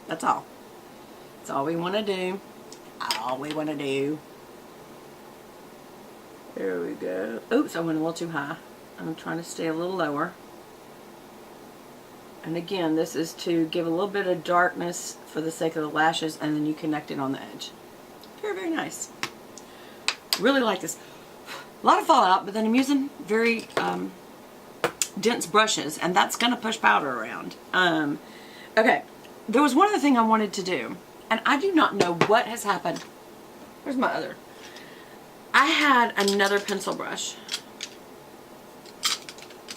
That's all. That's all we want to do. All we want to do. There we go. Oops, I went a little too high. I'm trying to stay a little lower. And again, this is to give a little bit of darkness for the sake of the lashes, and then you connect it on the edge. Very, very nice. Really like this. A lot of fallout, but then I'm using very dense brushes, and that's going to push powder around. Okay, there was one other thing I wanted to do, and I do not know what has happened. Where's my other? I had another pencil brush.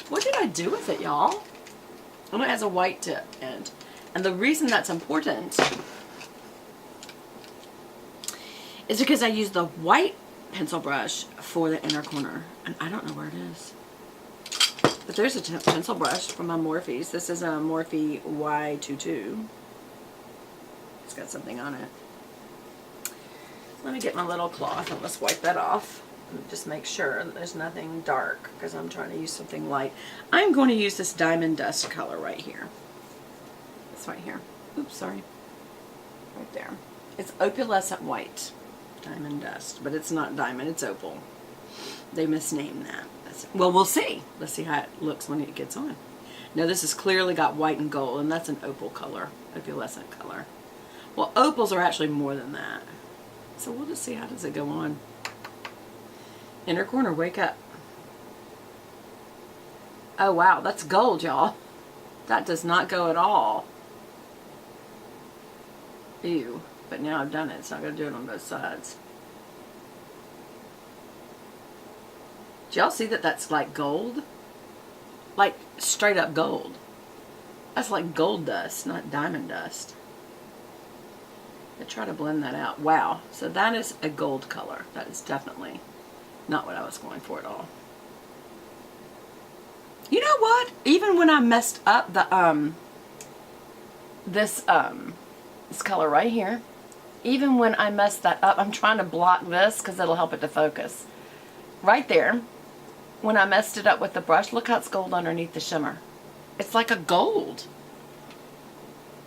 What did I do with it, y'all? And it has a white tip end. And the reason that's important is because I used the white pencil brush for the inner corner. And I don't know where it is. But there's a pencil brush from my Morphes. This is a Morphe Y22. It's got something on it. Let me get my little cloth and let's wipe that off. And just make sure that there's nothing dark because I'm trying to use something light. I'm going to use this Diamond Dust color right here. It's right here. Oops, sorry. Right there. It's opalescent white. Diamond Dust. But it's not diamond, it's opal. They misnamed that. Well, we'll see. Let's see how it looks when it gets on. Now this has clearly got white and gold, and that's an opal color. Opalescent color. Well, opals are actually more than that. So we'll just see how does it go on. Inner corner, wake up. Oh wow, that's gold, y'all. That does not go at all. Ew. But now I've done it, so I'm going to do it on both sides. Do y'all see that that's like gold? Like straight up gold. That's like gold dust, not diamond dust. I try to blend that out. Wow. So that is a gold color. That is definitely not what I was going for at all. You know what? Even when I messed up the this color right here, even when I messed that up, I'm trying to block this because it'll help it to focus. Right there, when I messed it up with the brush, look how it's gold underneath the shimmer. It's like a gold.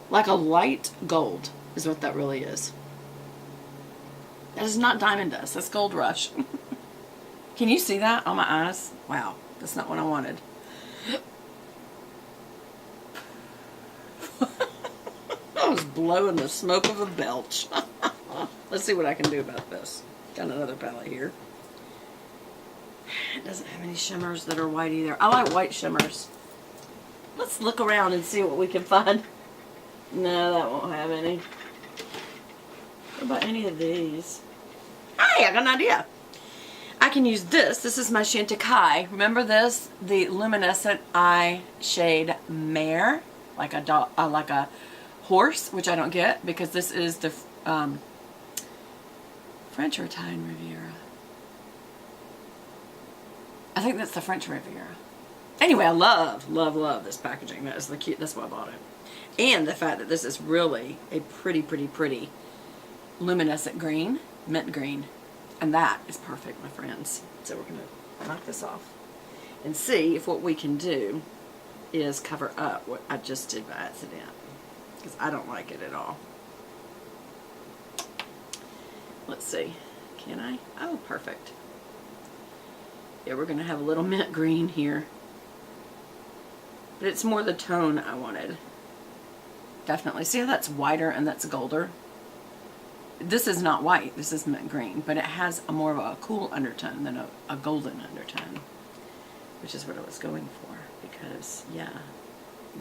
Like a light gold is what that really is. That is not diamond dust. That's Gold Rush. Can you see that on my eyes? Wow, that's not what I wanted. I was blowing the smoke of a belch. Let's see what I can do about this. Got another palette here. It doesn't have any shimmers that are white either. I like white shimmers. Let's look around and see what we can find. No, that won't have any. What about any of these? Hey, I got an idea. I can use this. This is my Chantecaille. Remember this? The Luminescent Eye Shade Mare. Like a horse, which I don't get because this is the French or Italian Riviera. I think that's the French Riviera. Anyway, I love, love, love this packaging. That is the cute. That's why I bought it. And the fact that this is really a pretty, pretty, pretty luminescent green, mint green. And that is perfect, my friends. So we're going to knock this off and see if what we can do is cover up what I just did by accident. Because I don't like it at all. Let's see. Can I? Oh, perfect. Yeah, we're going to have a little mint green here. But it's more the tone I wanted. Definitely. See how that's whiter and that's golder? This is not white. This is mint green. But it has a more of a cool undertone than a golden undertone. Which is what I was going for. Because, yeah.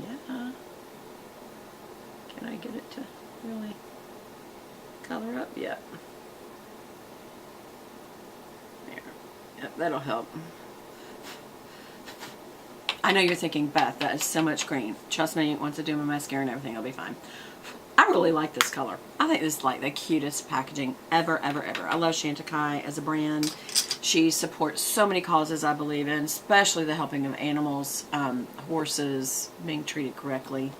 Yeah. Can I get it to really color up? Yep. There. Yep, that'll help. I know you're thinking, Beth, that is so much green. Trust me, once I do my mascara and everything, I'll be fine. I really like this color. I think this is like the cutest packaging ever, ever, ever. I love Chantecaille as a brand. She supports so many causes I believe in, especially the helping of animals, horses being treated correctly,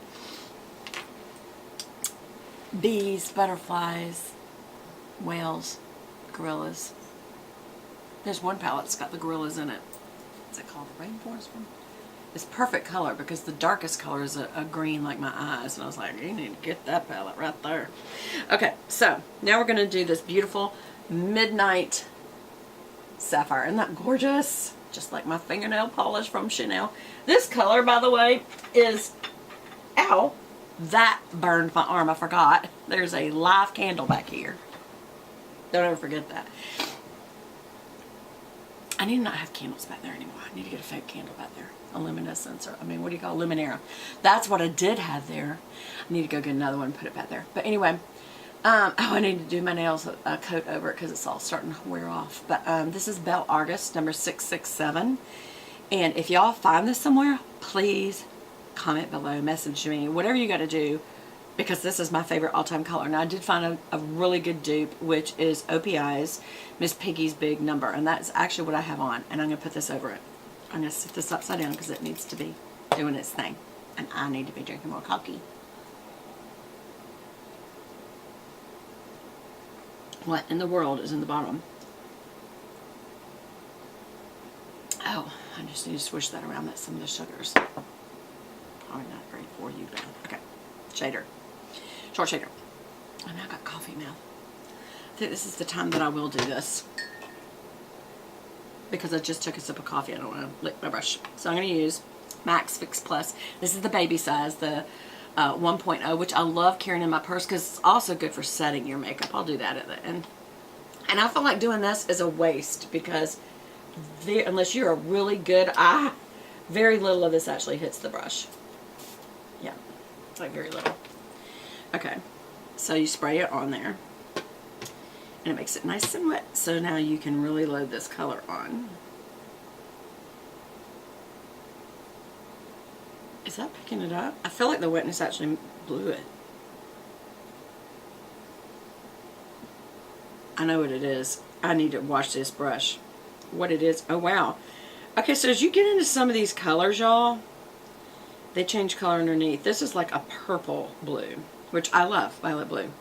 bees, butterflies, whales, gorillas. There's one palette that's got the gorillas in it. What's it called? The rainforest one? It's perfect color because the darkest color is a green like my eyes. And I was like, you need to get that palette right there. Okay, so now we're going to do this beautiful Midnight Sapphire. Isn't that gorgeous? Just like my fingernail polish from Chanel. This color, by the way, is, ow, that burned my arm. I forgot. There's a live candle back here. Don't ever forget that. I need to not have candles back there anymore. I need to get a fake candle back there. A luminescence, or, I mean, what do you call it? Luminera. That's what I did have there. I need to go get another one and put it back there. But anyway, oh, I need to do my nails a coat over it because it's all starting to wear off. But this is Belle Argus, number 667. And if y'all find this somewhere, please comment below, message me, whatever you got to do, because this is my favorite all-time color. Now, I did find a really good dupe, which is OPI's Miss Piggy's Big Number. And that's actually what I have on. And I'm going to put this over it. I'm going to sit this upside down because it needs to be doing its thing. And I need to be drinking more coffee. What in the world is in the bottom? Oh, I just need to swish that around. That's some of the sugars. Probably not great for you, but okay. Shader. Short shader. And I got coffee now. I think this is the time that I will do this. Because I just took a sip of coffee. I don't want to lick my brush. So I'm going to use Max Fix Plus. This is the baby size, the 1.0, which I love carrying in my purse because it's also good for setting your makeup. I'll do that at the end. And I feel like doing this is a waste because unless you're a really good eye, very little of this actually hits the brush. Yeah, it's like very little. Okay, so you spray it on there. And it makes it nice and wet. So now you can really load this color on. Is that picking it up? I feel like the wetness actually blew it. I know what it is. I need to wash this brush. What it is. Oh, wow. Okay, so as you get into some of these colors, y'all, they change color underneath. This is like a purple blue, which I love, violet blue.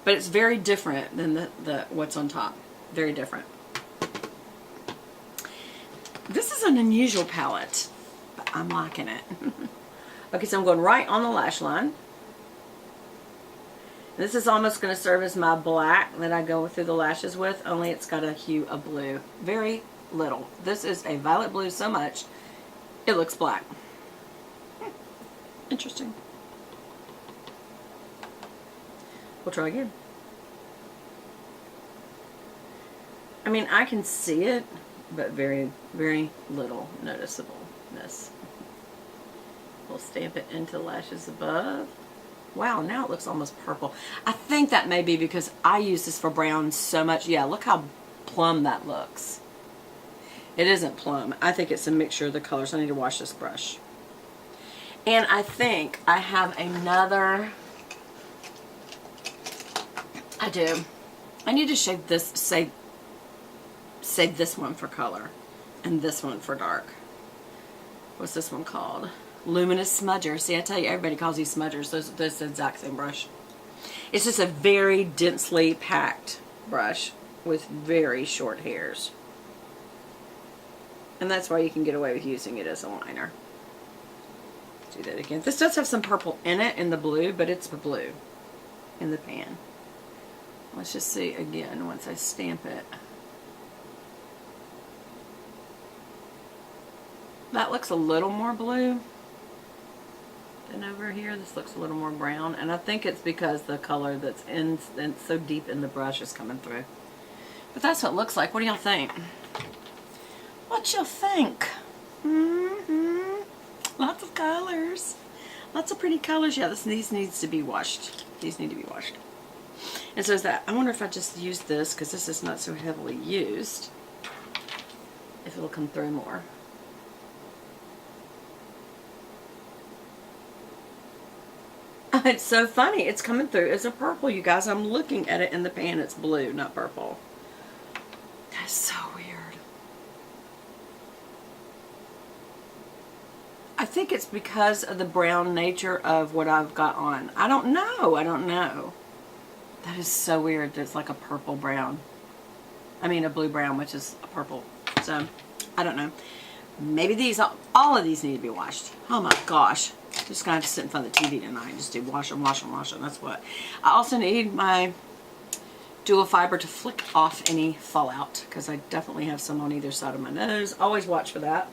But it's very different than the what's on top. Very different. This is an unusual palette, but I'm liking it. Okay, so I'm going right on the lash line. This is almost going to serve as my black that I go through the lashes with, only it's got a hue of blue. Very little. This is a violet blue so much, it looks black. Interesting. We'll try again. I mean, I can see it, but very, very little noticeableness. We'll stamp it into the lashes above. Wow, now it looks almost purple. I think that may be because I use this for brown so much. Yeah, look how plum that looks. It isn't plum. I think it's a mixture of the colors. I need to wash this brush. And I think I have another... I do. I need to save this one for color and this one for dark. What's this one called? Luminous Smudger. See, I tell you, everybody calls these smudgers. Those the exact same brush. It's just a very densely packed brush with very short hairs. And that's why you can get away with using it as a liner. Do that again. This does have some purple in it, in the blue, but it's the blue in the pan. Let's just see again once I stamp it. That looks a little more blue than over here. This looks a little more brown, and I think it's because the color that's so deep in the brush is coming through. But that's what it looks like. What do y'all think? What y'all think? Lots of colors. Lots of pretty colors. Yeah, these needs to be washed. These need to be washed. And so is that. I wonder if I just use this, because this is not so heavily used, if it'll come through more. It's so funny. It's coming through as a purple, you guys. I'm looking at it in the pan. It's blue, not purple. That's so weird. I think it's because of the brown nature of what I've got on. I don't know. I don't know. That is so weird. It's like a purple brown. I mean a blue brown, which is a purple. So, I don't know. Maybe these, all of these need to be washed. Oh my gosh. Just gonna have to sit in front of the TV tonight and just do wash them, wash them, wash them. That's what. I also need my dual fiber to flick off any fallout, because I definitely have some on either side of my nose. Always watch for that.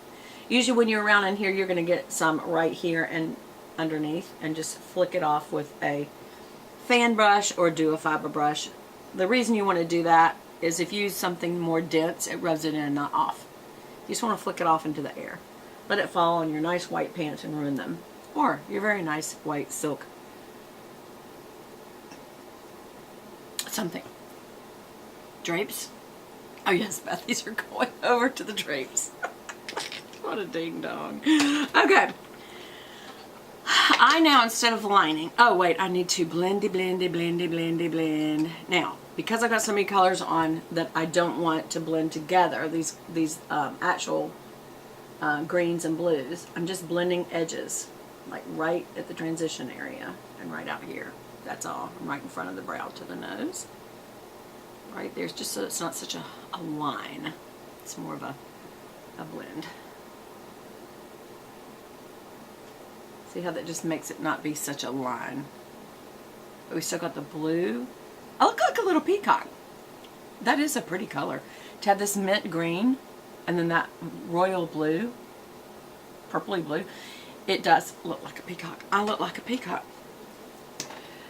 Usually when you're around in here, you're going to get some right here and underneath, and just flick it off with a fan brush or dual fiber brush. The reason you want to do that is if you use something more dense, it rubs it in and not off. You just want to flick it off into the air. Let it fall on your nice white pants and ruin them. Or your very nice white silk something. Drapes. Oh yes, Beth, these are going over to the drapes. What a ding dong. Okay. I now, instead of lining, oh wait, I need to blend. Now, because I got so many colors on that I don't want to blend together, these actual greens and blues, I'm just blending edges, like right at the transition area and right out here. That's all. I'm right in front of the brow to the nose. Right there's just so it's not such a line. It's more of a blend. See how that just makes it not be such a line. But we still got the blue. I look like a little peacock. That is a pretty color. To have this mint green and then that royal blue, purpley blue, it does look like a peacock. I look like a peacock.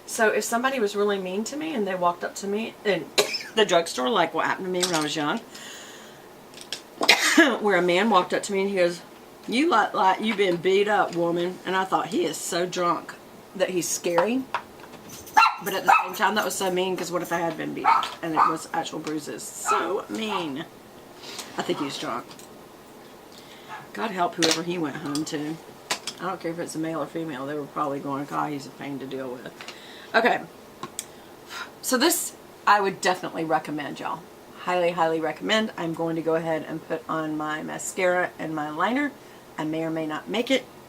So if somebody was really mean to me and they walked up to me in the drugstore, like what happened to me when I was young, where a man walked up to me and he goes, "You look like you've been beat up, woman." And I thought, he is so drunk that he's scary. But at the same time, that was so mean, because what if I had been beat up and it was actual bruises? So mean. I think he was drunk. God help whoever he went home to. I don't care if it's a male or female. They were probably going, God, he's a pain to deal with. Okay. So this, I would definitely recommend, y'all. Highly, highly recommend. I'm going to go ahead and put on my mascara and my liner. I may or may not make it.